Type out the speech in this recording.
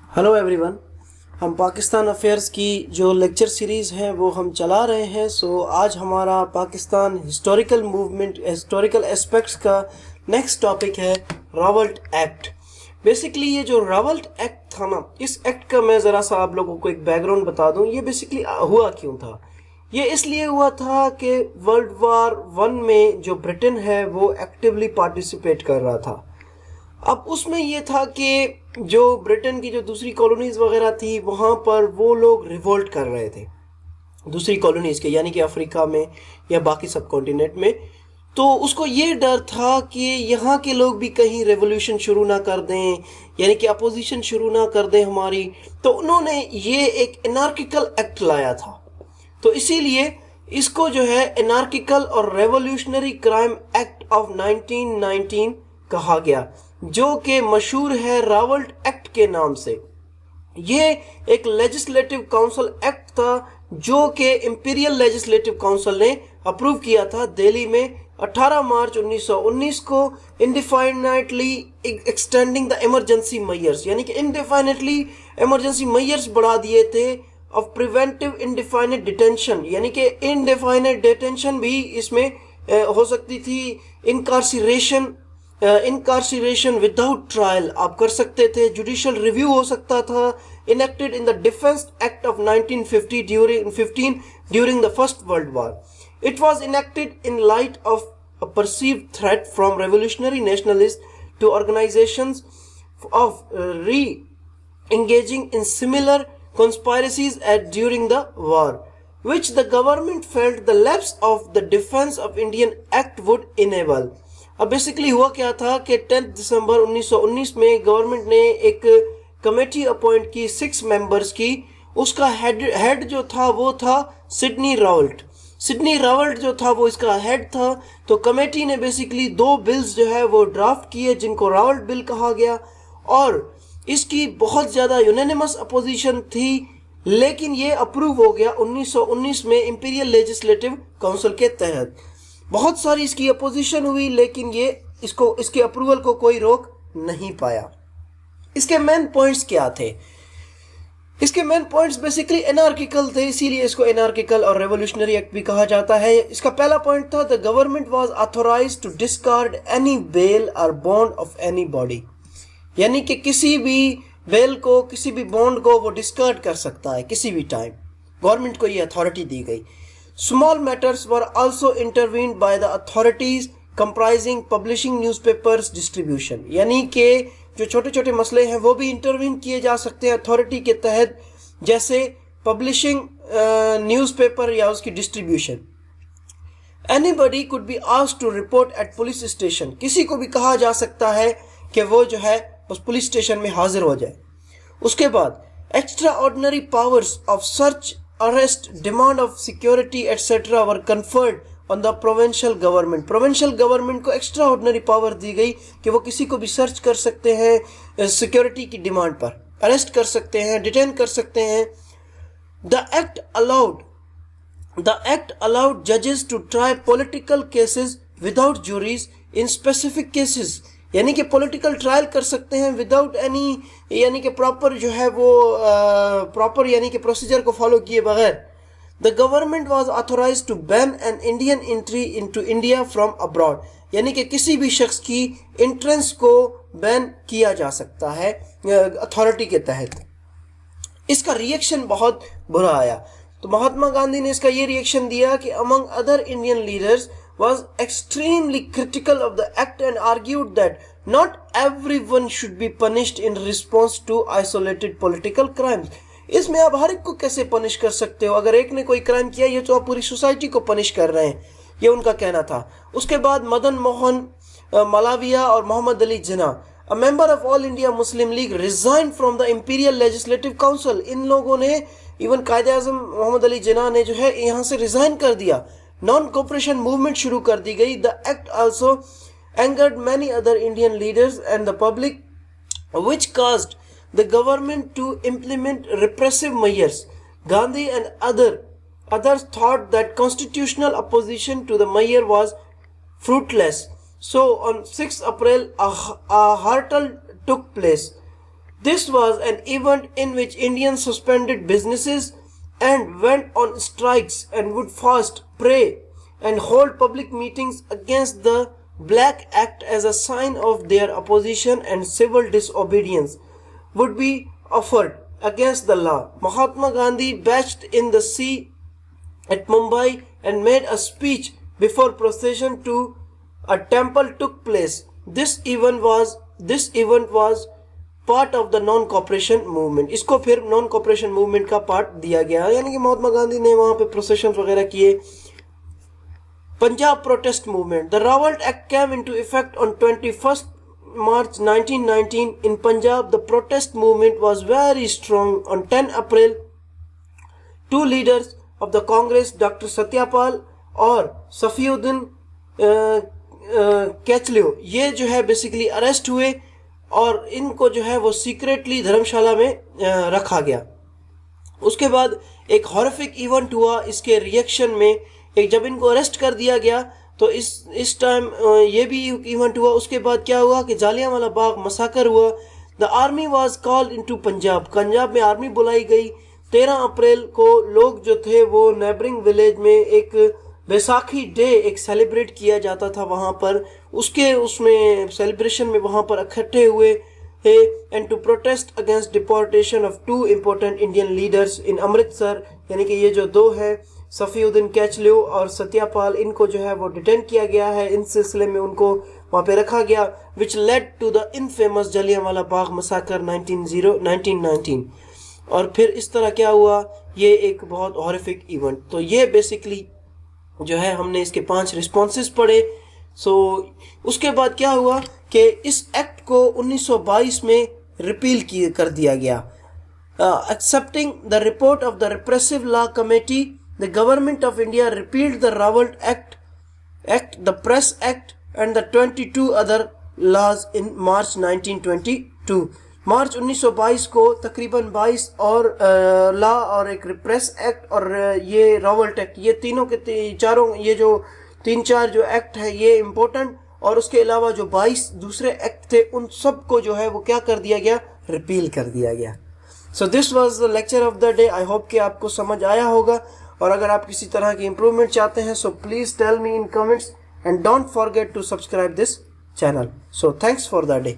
Hello everyone. हम Pakistan affairs की जो लेक्चर सीरीज़ है वो हम चला रहे हैं। आज हमारा Pakistan historical movement historical aspects का नेक्स्ट टॉपिक है रावल्ट एक्ट। बेसिकली ये जो रावल्ट एक्ट था ना, इस एक्ट का मैं ज़रा सा आप लोगों को एक बैकग्राउंड बता दूं। ये बेसिकली हुआ क्यों था। ये इसलिए हुआ था कि वर्ल्ड वार वन में जो ब्रिटेन है वो एक्टिवली पार्टिसिपेट कर रहा था। अब उसमें ये था कि जो ब्रिटेन की जो दूसरी कॉलोनीज वगैरह थी वहाँ पर वो लोग रिवोल्ट कर रहे थे दूसरी कॉलोनीज के, यानी कि अफ्रीका में या बाकी सब कॉन्टिनेंट में। तो उसको ये डर था कि यहाँ के लोग भी कहीं रेवोल्यूशन शुरू ना कर दें, यानी कि अपोजिशन शुरू ना कर दें हमारी। तो उन्होंने ये एक एनार्किकल एक्ट लाया था। तो इसीलिए इसको जो है एनार्किकल और रेवोल्यूशनरी क्राइम एक्ट ऑफ 1919 कहा गया, जो कि मशहूर है रावल्ट एक्ट के नाम से। ये एक लेजिस्लेटिव काउंसिल एक्ट था जो कि इंपीरियल लेजिस्लेटिव काउंसिल ने अप्रूव किया था दिल्ली में 18 मार्च 1919 को, इंडिफाइनेटली एक्सटेंडिंग द इमरजेंसी मेजर्स, यानी कि इंडिफाइनेटली इमरजेंसी मेजर्स बढ़ा दिए थे ऑफ प्रिवेंटिव इंडिफाइनेट डिटेंशन, यानी कि इनडिफाइनेट डिटेंशन भी इसमें हो सकती थी। इनकार्सिरेशन विदाउट ट्रायल आप कर सकते थे, जुडिशियल रिव्यू हो सकता था। Enacted in the defence act of 1950 during the first world war. It was enacted in light of a perceived threat from revolutionary nationalists to organizations of re-engaging in similar conspiracies during the war, which the government felt the lapse of the Defense of Indian Act would enable. अब basically हुआ क्या था कि 10 दिसंबर 1919 में government ने एक committee appoint की 6 members की। उसका हेड जो था वो था सिडनी रावल्ट जो था वो इसका हेड था। तो कमेटी ने बेसिकली 2 बिल्स जो है वो ड्राफ्ट किए जिनको रावल्ट बिल कहा गया, और इसकी बहुत ज़्यादा यूनानिमस अपोजिशन थी, लेकिन ये अप्रूव हो गया 1919 में इंपीरियल लेजिस्लेटिव काउंसिल के तहत। बहुत सारी इसकी अपोजिशन हुई, लेकिन ये इसके अप्रूवल को कोई रोक नहीं पाया। इसके मेन पॉइंट्स क्या थे? इसके मेन पॉइंट्स बेसिकली एनार्किकल थे, इसीलिए इसको एनार्किकल और रेवोल्यूशनरी एक्ट भी कहा जाता है। इसका पहला पॉइंट था the government was authorised to discard any bail और बॉन्ड ऑफ एनी बॉडी, यानी कि किसी भी बेल को, किसी भी बॉन्ड को वो डिस्कार्ड कर सकता है किसी भी टाइम। गवर्नमेंट को ये अथॉरिटी दी गई। Small matters were also intervened by the authorities comprising publishing newspapers distribution, यानी कि जो छोटे छोटे मसले हैं वो भी इंटरवीन किए जा सकते हैं अथॉरिटी के तहत, जैसे पब्लिशिंग न्यूज़पेपर या उसकी distribution. Anybody could be asked to report at police station, किसी को भी कहा जा सकता है कि वो जो है उस पुलिस स्टेशन में हाजिर हो जाए। उसके बाद extra ordinary powers of search, arrest, demand of security etcetera were conferred on the provincial government को एक्स्ट्रा ऑर्डिनरी पावर दी गई कि वो किसी को भी सर्च कर सकते हैं सिक्योरिटी की डिमांड पर, अरेस्ट कर सकते हैं, डिटेन कर सकते हैं। द एक्ट अलाउड जजेस to try political cases without juries in specific cases, यानी कि पॉलिटिकल ट्रायल कर सकते हैं विदाउट एनी, यानी कि प्रॉपर जो है वो प्रॉपर यानी कि प्रोसीजर को फॉलो किए बगैर। The government was authorized to ban an Indian entry into India from abroad, यानी कि किसी भी शख्स की इंट्रेंस को बैन किया जा सकता है अथॉरिटी के तहत। इसका रिएक्शन बहुत बुरा आया। तो महात्मा गांधी ने इसका ये रिएक्शन दिया कि among other Indian leaders was extremely critical of the act and argued that not everyone should be punished in response to isolated political crimes. इसमें आप हर एक को कैसे पनिश कर सकते हो? अगर एक ने कोई क्राइम किया ये तो आप पूरी सोसाइटी को पनिश कर रहे हैं, ये उनका कहना था। उसके बाद मदन मोहन मालवीय और Mohammad Ali Jinnah, a member of All India Muslim League, resign from the Imperial Legislative Council. इन लोगों ने, इवन कायदे आजम मोहम्मद अली जिन्ना ने जो है यहाँ से रिजाइन कर दिया। नॉन कोऑपरेशन मूवमेंट शुरू कर दी गई। The act also angered many other Indian leaders and the public which caused the government to implement repressive measures. Gandhi and others thought that constitutional opposition to the measure was fruitless. So on 6 April a hurtle took place. This was an event in which Indians suspended businesses and went on strikes and would fast, pray, and hold public meetings against the Black Act as a sign of their opposition, and civil disobedience would be offered against the law. Mahatma Gandhi bathed in the sea at Mumbai and made a speech before procession to a temple took place. This event was part of the non cooperation movement. इसको फिर non cooperation movement का part दिया गया, यानी कि महात्मा गांधी ने वहां पे प्रोसेशन वगैरह किए. Punjab protest movement. The Rowlatt Act came into effect on 21 March 1919 in Punjab. The protest movement was very strong. On 10 April, two leaders of the Congress, Dr. Satyapal और सफीउद्दीन कैचलियो, ये जो है बेसिकली अरेस्ट हुए और इनको जो है वो सीक्रेटली धर्मशाला में रखा गया. उसके बाद एक हॉरिफिक इवेंट हुआ इसके रिएक्शन में. एक जब इनको अरेस्ट कर दिया गया तो इस टाइम ये भी इवेंट हुआ. उसके बाद क्या हुआ कि जालियांवाला बाग मसाकर हुआ. The army was called into Punjab. Punjab में आर्मी बुलाई गई. 13 अप्रैल को लोग जो थे वो नेबरिंग विलेज में एक बैसाखी डे एक सेलिब्रेट किया जाता था वहाँ पर, उसमें सेलिब्रेशन में वहाँ पर इकट्ठे हुए थे and to protest against deportation of 2 important Indian leaders in Amritsar. यानी कि ये जो दो हैं सफीउद्दीन कैचलियो और सत्यापाल, इनको जो है वो डिटेन किया गया है. इन सिलसिले में उनको वहाँ पे रखा गया, which led to the infamous Jallianwala Bagh massacre 1919. और फिर इस तरह क्या हुआ, ये एक बहुत हॉरिफिक इवेंट. तो ये बेसिकली जो है हमने इसके 5 रिस्पॉन्सेस पढ़े. उसके बाद क्या हुआ कि इस एक्ट को 1922 में रिपील कर दिया गया. Accepting the report of the Repressive Law Committee, the Government of India repealed the Rowlatt Act, the Press Act and the 22 other laws in March 1922. मार्च 1922 को तकरीबन 22 और लॉ और एक रिप्रेस एक्ट और ये रावल्ट एक्ट, ये तीनों के चारों ये जो 3-4 जो एक्ट है ये इम्पोर्टेंट, और उसके अलावा जो 22 दूसरे एक्ट थे उन सब को जो है वो क्या कर दिया गया, रिपील कर दिया गया. So this was the lecture of the day. I hope कि आपको समझ आया होगा, और अगर आप किसी तरह की इम्प्रूवमेंट चाहते हैं so please tell me in comments and don't forget to subscribe this channel. So thanks for the day.